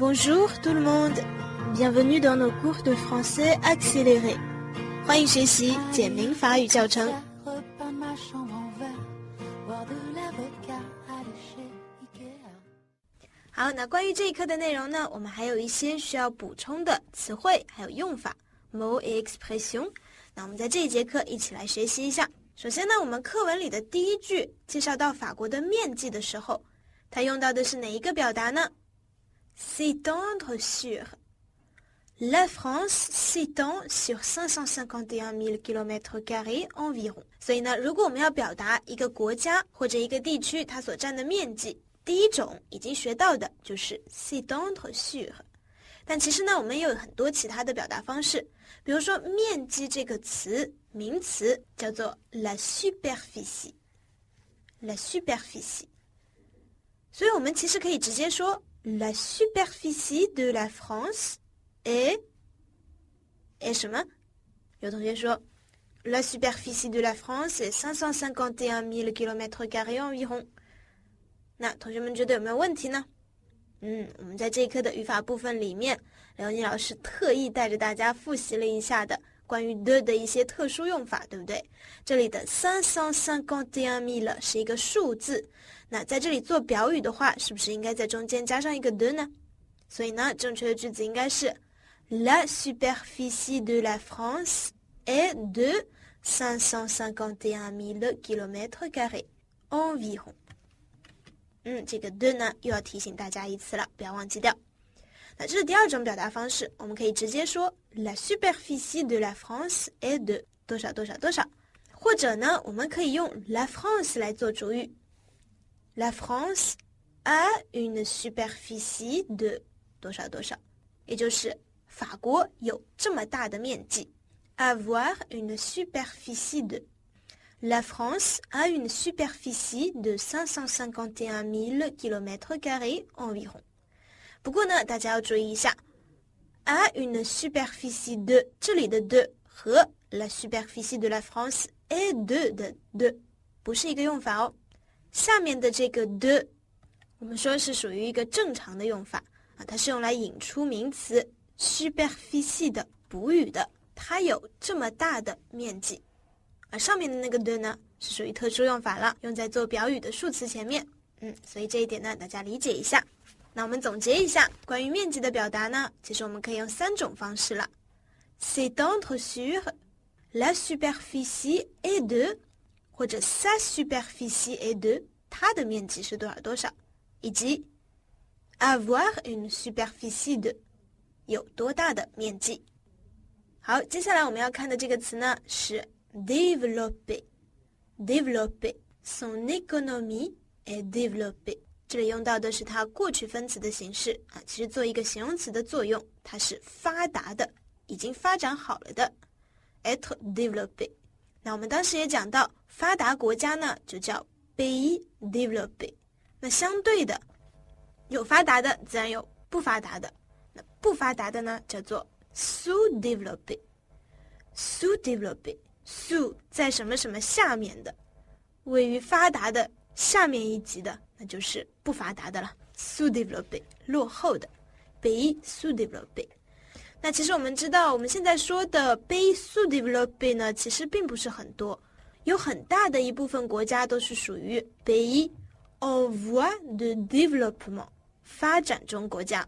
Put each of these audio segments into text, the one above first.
Bonjour tout le monde, bienvenue dans nos cours de français accéléré. 欢迎学习简明法语教程。好，那关于这一课的内容呢，我们还有一些需要补充的词汇还有用法 mots et expressions。那我们在这一节课一起来学习一下。首先呢，我们课文里的第一句介绍到法国的面积的时候，它用到的是哪一个表达呢？ S'étendre sur. La France s'étend sur 551 000 km² environ. 所以呢，如果我们要表达一个国家或者一个地区它所占的面积，第一种已经学到的就是 s'étendre sur。但其实呢，我们也有很多其他的表达方式，比如说面积这个词，名词叫做 la superficie。la superficie。所以我们其实可以直接说 La superficie de la France est 什么？有同学说 La superficie de la France est 551 000 km² environ。那同学们觉得有没有问题呢？我们在这一课的语法部分里面，刘妮老师特意带着大家复习了一下的关于 的一些特殊用法，对不对？这里的551 000是一个数字，那在这里做表语的话，是不是应该在中间加上一个 de 呢？所以呢，正确的句子应该是 La superficie de la France est de 551 000 km² environ。这个 de 呢又要提醒大家一次了，不要忘记掉。那这是第二种表达方式，我们可以直接说 La superficie de la France est de 多少多少多少，或者呢，我们可以用 La France 来做主语。La France a une superficie de 多少多少，也就是法国有这么大的面积。Avoir une superficie de La France a une superficie de 551 000 km² environ。不过呢，大家要注意一下 a une superficie de 这里的 de 和 la superficie de la France est de 的 de 不是一个用法哦。下面的这个 de 我们说是属于一个正常的用法它是用来引出名词 superficie 的补语的，它有这么大的面积。而上面的那个 de 呢，是属于特殊用法了，用在做表语的数词前面。所以这一点呢，大家理解一下。那我们总结一下，关于面积的表达呢，其实我们可以用3种方式了。S'étendre sur, la superficie est de， 或者 sa superficie est de， 它的面积是多少多少，以及 avoir une superficie de， 有多大的面积。好，接下来我们要看的这个词呢，是développer. Développer. Son économie est développée. 这里用到的是它过去分词的形式其实做一个形容词的作用，它是发达的，已经发展好了的 être développé。 那我们当时也讲到，发达国家呢就叫 pays développé。 那相对的，有发达的自然有不发达的，那不发达的呢叫做 sous-développé。 sous-développé sous 在什么什么下面的，位于发达的下面一级的，那就是不发达的了 sous-développé 落后的 pays sous-développé。 那其实我们知道，我们现在说的 pays sous-développé 呢，其实并不是很多，有很大的一部分国家都是属于 pays en voie de développement 发展中国家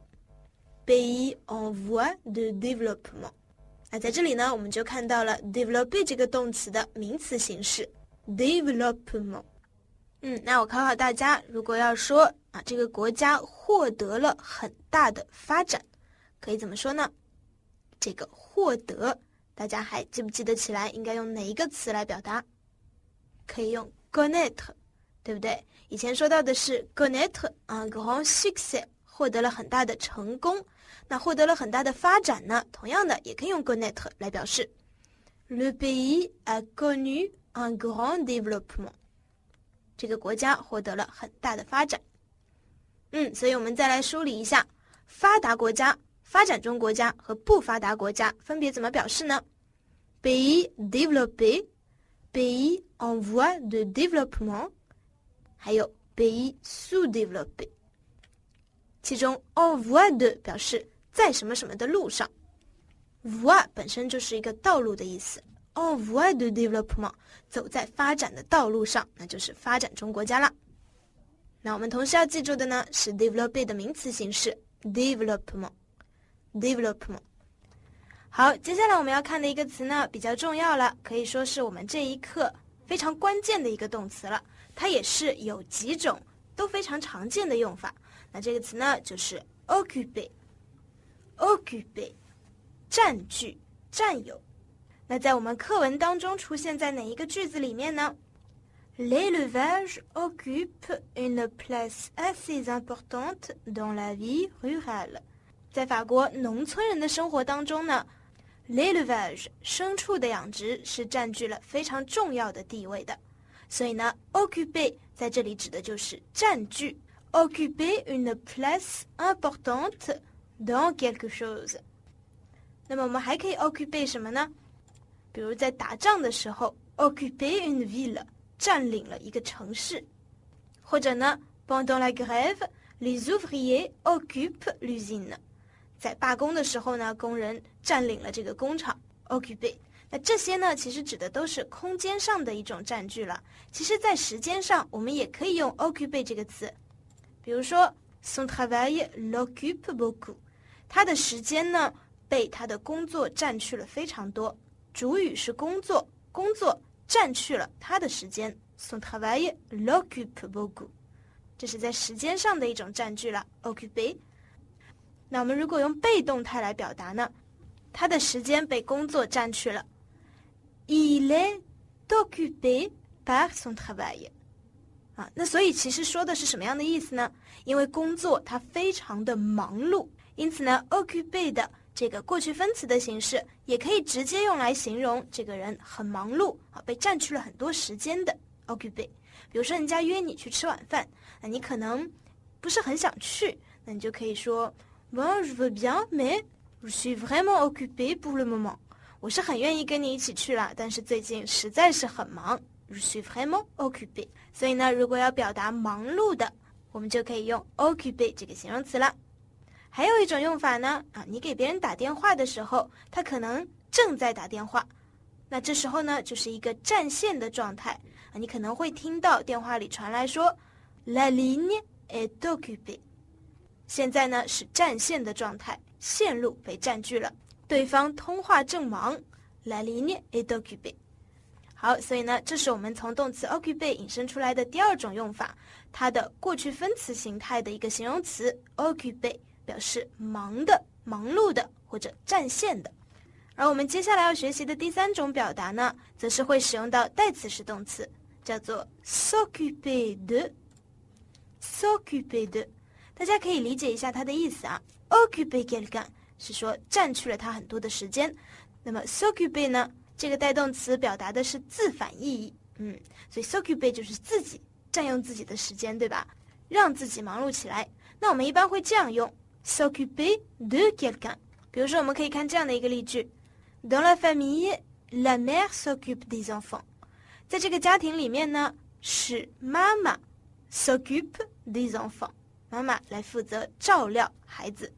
pays en voie de développement。那在这里呢，我们就看到了 développer 这个动词的名词形式 développement。那我考考大家，如果要说这个国家获得了很大的发展，可以怎么说呢？这个获得，大家还记不记得起来应该用哪一个词来表达？可以用 connaître， 对不对？以前说到的是 connaître un grand succès， 获得了很大的成功。那获得了很大的发展呢，同样的也可以用 connaître 来表示。Le pays a connu un grand développement。 这个国家获得了很大的发展。所以我们再来梳理一下，发达国家、发展中国家和不发达国家分别怎么表示呢？ pays développé, pays en voie de développement， 还有 pays sous-développé。其中 en voie de 表示在什么什么的路上， voie 本身就是一个道路的意思， en voie de développement 走在发展的道路上，那就是发展中国家啦。那我们同时要记住的呢是 développer 的名词形式 développement。 好，接下来我们要看的一个词呢比较重要了，可以说是我们这一课非常关键的一个动词了，它也是有几种都非常常见的用法。那这个词呢就是 occuper， 占据占有。那在我们课文当中出现在哪一个句子里面呢？ L'élevage occupe une place assez importante dans la vie rurale。 在法国农村人的生活当中呢， l'élevage 牲畜的养殖是占据了非常重要的地位的，所以呢 occuper 在这里指的就是占据， occuper une place importante dans quelque chose。 那么我们还可以 occuper 什么呢？比如在打仗的时候 occuper une ville， 占领了一个城市，或者呢 pendant la grève les ouvriers occupent l'usine， 在罢工的时候呢，工人占领了这个工厂 occuper。 那这些呢其实指的都是空间上的一种占据了，其实在时间上我们也可以用 occuper 这个词，比如说 son travail l'occupe beaucoup， 他的时间呢被他的工作占去了非常多，主语是工作，工作占去了他的时间 son travail l'occupe beaucoup， 这是在时间上的一种占据了 occuper。 那我们如果用被动态来表达呢，他的时间被工作占去了， il est occupé par son travail。 那所以其实说的是什么样的意思呢？因为工作它非常的忙碌，因此呢 occupé 的这个过去分词的形式也可以直接用来形容这个人很忙碌，被占据了很多时间的 occupé。 比如说人家约你去吃晚饭，那你可能不是很想去，那你就可以说 Bon, je veux bien, mais je suis vraiment occupé pour le moment。 我是很愿意跟你一起去啦，但是最近实在是很忙 Je suis vraiment occupé。 所以呢如果要表达忙碌的，我们就可以用 occupé 这个形容词了。还有一种用法呢，你给别人打电话的时候，他可能正在打电话，那这时候呢就是一个占线的状态，你可能会听到电话里传来说 La ligne est occupée， 现在呢是占线的状态，线路被占据了，对方通话正忙 La ligne est occupée。 好，所以呢这是我们从动词 occupé 引申出来的第二种用法，它的过去分词形态的一个形容词 occupé，表示忙的、忙碌的或者占线的。而我们接下来要学习的第三种表达呢，则是会使用到代词式动词，叫做 s'occuper de。s'occuper de， 大家可以理解一下它的意思啊。occuper quelqu'un 是说占去了他很多的时间，那么 s'occuper 呢，这个带动词表达的是自反意义，所以 s'occuper 就是自己占用自己的时间，对吧？让自己忙碌起来。那我们一般会这样用s'occuper de quelqu'un。 比如说我们可以看这样的一个例句 Dans la famille, la mère s'occupe des enfants。 在这个家庭里面呢，是妈妈 s'occupe des enfants， 妈妈来负责照料孩子，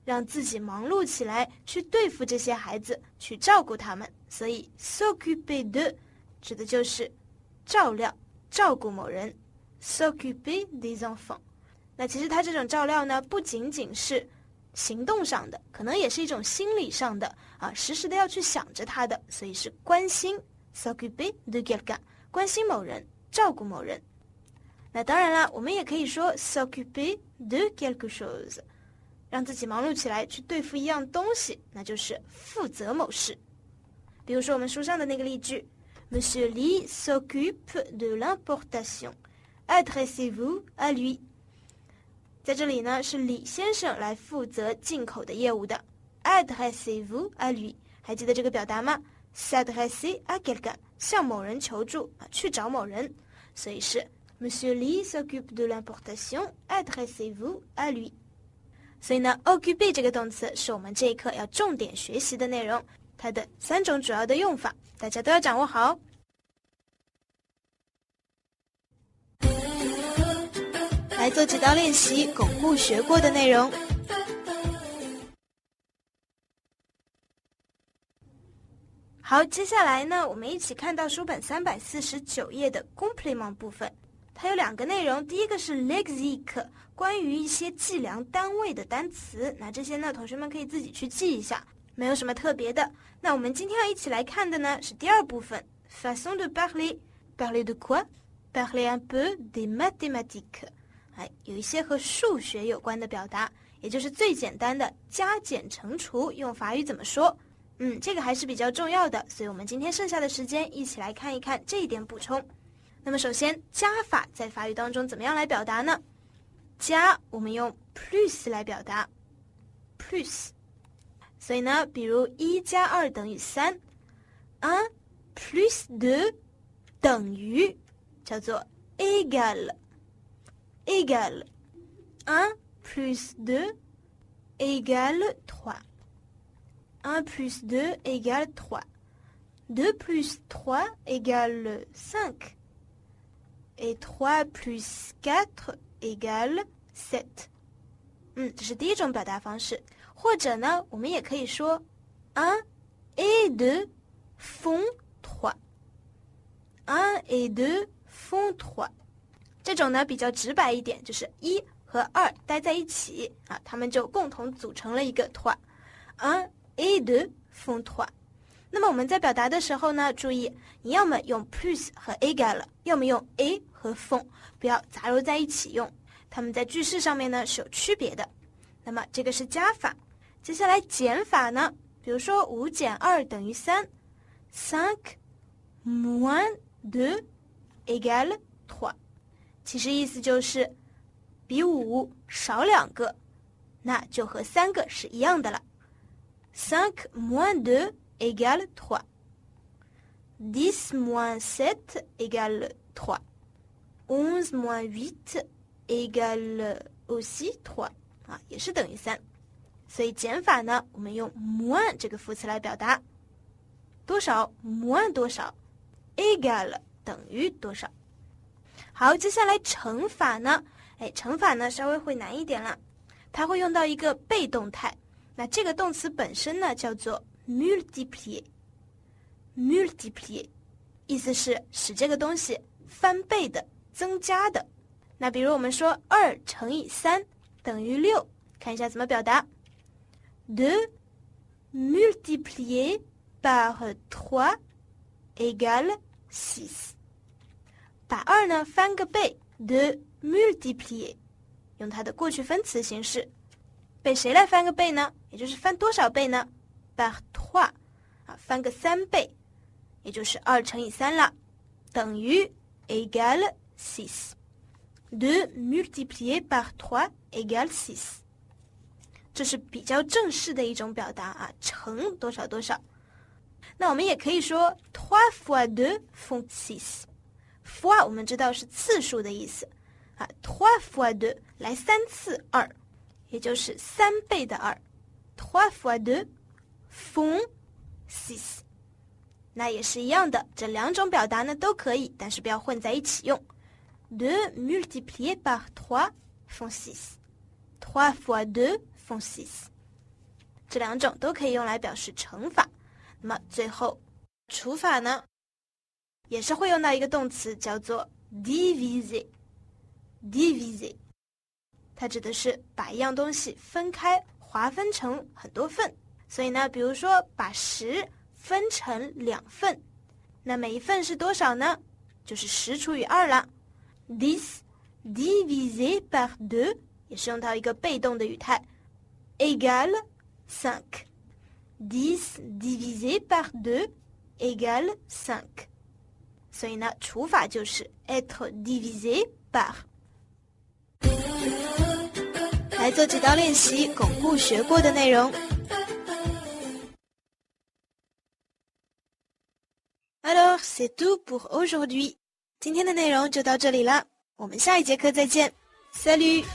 让自己忙碌起来，去对付这些孩子，去照顾他们。所以 s'occuper de 指的就是照料、照顾某人 s'occuper des enfants。那其实它这种照料呢，不仅仅是行动上的，可能也是一种心理上的时时的要去想着他的，所以是关心 s'occuper de quelqu'un， 关心某人，照顾某人。那当然了，我们也可以说 s'occuper de quelque chose， 让自己忙碌起来去对付一样东西，那就是负责某事。比如说我们书上的那个例句 Monsieur Li s'occupe de l'importation， adressez-vous à lui。在这里呢，是李先生来负责进口的业务的 adressez-vous à lui， 还记得这个表达吗？ s'adresser à quelqu'un， 向某人求助，去找某人，所以是 Monsieur Li s'occupe de l'importation, adressez-vous à lui。 所以呢 occuper 这个动词是我们这一课要重点学习的内容，它的3种主要的用法大家都要掌握好来做几道练习，巩固学过的内容。好，接下来呢，我们一起看到书本349页的 complément 部分。它有2个内容，第一个是 lexique， 关于一些计量单位的单词。那这些呢，同学们可以自己去记一下，没有什么特别的。那我们今天要一起来看的呢，是第2部分 façon de parler。 Parler de quoi? Parler un peu des mathématiques。 有一些和数学有关的表达，也就是最简单的加减乘除，用法语怎么说？这个还是比较重要的，所以我们今天剩下的时间一起来看一看这一点补充。那么首先，加法在法语当中怎么样来表达呢？加我们用 plus 来表达 plus， 所以呢，比如1加2等于3， 1 plus 2等于叫做 égal， 1 plus 2 égale 3， 1 plus 2 égale 3， 2 plus 3 égale 5， et 3 plus 4 égale 7。 这是第一种表达方式。或者呢，我们也可以说1 et 2 font 3， 1 et 2 font 3。 这种呢比较直白一点，就是1和2待在一起它们就共同组成了一个 3， 1 et 2 font 3。 那么我们在表达的时候呢，注意你要么用 plus 和 égal， 要么用 et 和 font， 不要杂糅在一起用，它们在句式上面呢是有区别的。那么这个是加法。接下来减法呢，比如说5减2等于3， 5 moins 2 égale 3。 其实意思就是比5少2个，那就和3个是一样的了。5 moins 2 égale 3， 10 moins 7 égale 3， 11 moins 8 égale aussi 3，也是等于3。所以减法呢，我们用 moins 这个副词来表达，多少 moins 多少 égale 等于多少。好，接下来乘法呢，乘法呢稍微会难一点了，它会用到一个被动态。那这个动词本身呢叫做 multiplier， multiplier 意思是使这个东西翻倍的、增加的。那比如我们说2乘以3等于6，看一下怎么表达。2 multiplié par 3 égale 6。 把2呢翻个倍 ，de multiplier， 用它的过去分词形式。被谁来翻个倍呢？也就是翻多少倍呢？ par 3，翻个3倍，也就是2乘以3了，等于 égale 6。 2 multiplié par 3 égale 6。 这是比较正式的一种表达乘多少多少。那我们也可以说3 fois 2 font 6。 fois 我们知道是次数的意思3 fois 2来3次2，也就是3倍的2。3 fois 2 font 6。 那也是一样的，这2种表达呢都可以，但是不要混在一起用。2 multiplié par 3 font 6， 3 fois 2 font 6。 这2种都可以用来表示乘法。那么最后除法呢，也是会用到一个动词叫做 diviser。 diviser 它指的是把一样东西分开，划分成很多份。所以呢，比如说把10分成2份，那每一份是多少呢？就是10除以2了。10 divisé par 2也是用到一个被动的语态 égale 5。 10 divisé par 2 égale 5。 所以呢，除法就是 être divisé par。 来做几道练习，巩固学过的内容。Alors, c'est tout pour aujourd'hui. 今天的内容就到这里了，我们下一节课再见。Salut!